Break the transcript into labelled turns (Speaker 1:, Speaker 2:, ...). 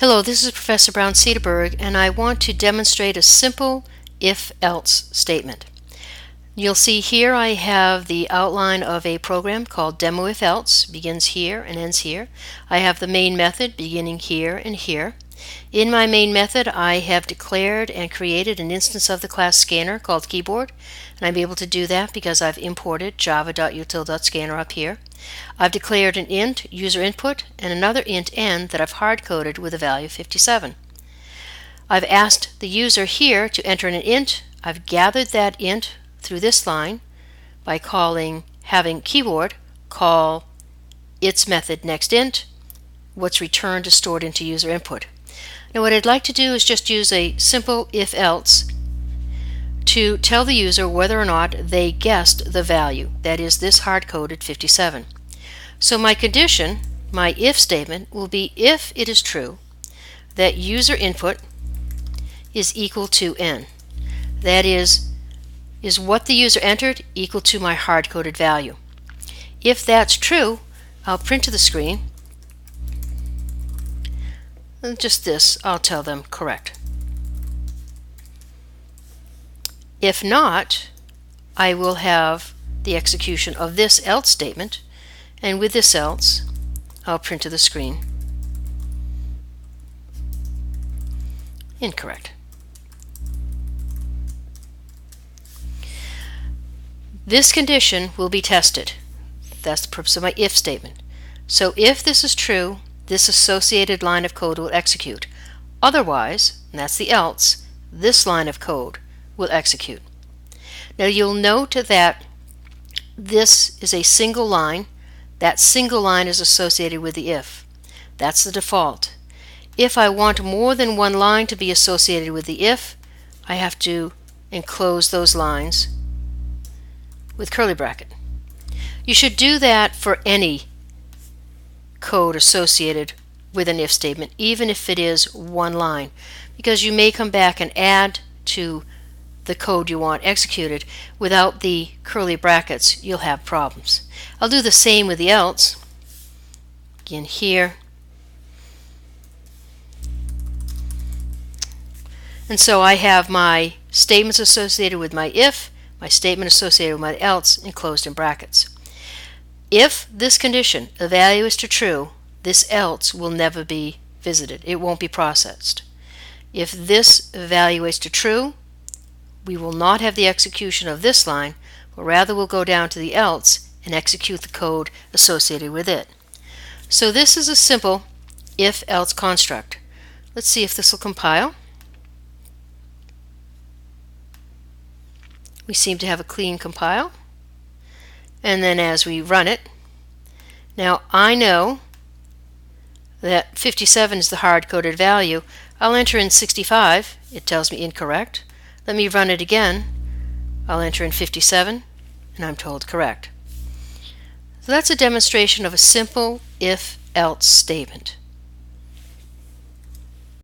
Speaker 1: Hello, this is Professor Brown-Sederberg, and I want to demonstrate a simple if-else statement. You'll see here I have the outline of a program called DemoIfElse, begins here and ends here. I have the main method beginning here and here. In my main method, I have declared and created an instance of the class scanner called keyboard, and I'm able to do that because I've imported java.util.scanner up here. I've declared an int user input and another int n that I've hard-coded with a value 57. I've asked the user here to enter an int. I've gathered that int through this line by having keyboard call its method nextInt. What's returned is stored into user input. Now what I'd like to do is just use a simple if-else to tell the user whether or not they guessed the value, that is this hard-coded 57. So my condition, my if statement, will be if it is true that user input is equal to n. That is what the user entered equal to my hard-coded value. If that's true, I'll print to the screen, and just this, I'll tell them correct. If not, I will have the execution of this else statement, and with this else, I'll print to the screen incorrect. This condition will be tested. That's the purpose of my if statement. So if this is true, this associated line of code will execute. Otherwise, and that's the else, this line of code will execute. Now you'll note that this is a single line. That single line is associated with the if. That's the default. If I want more than one line to be associated with the if, I have to enclose those lines with curly bracket. You should do that for any code associated with an if statement, even if it is one line, because you may come back and add to the code you want executed. Without the curly brackets, you'll have problems. I'll do the same with the else. Again here. And so I have my statements associated with my if, my statement associated with my else enclosed in brackets. If this condition, a value is to true, this else will never be visited. It won't be processed. If this evaluates to true, we will not have the execution of this line, but rather we'll go down to the else and execute the code associated with it. So this is a simple if-else construct. Let's see if this will compile. We seem to have a clean compile. And then as we run it, now I know that 57 is the hard-coded value. I'll enter in 65. It tells me incorrect. Let me run it again. I'll enter in 57, and I'm told correct. So that's a demonstration of a simple if-else statement.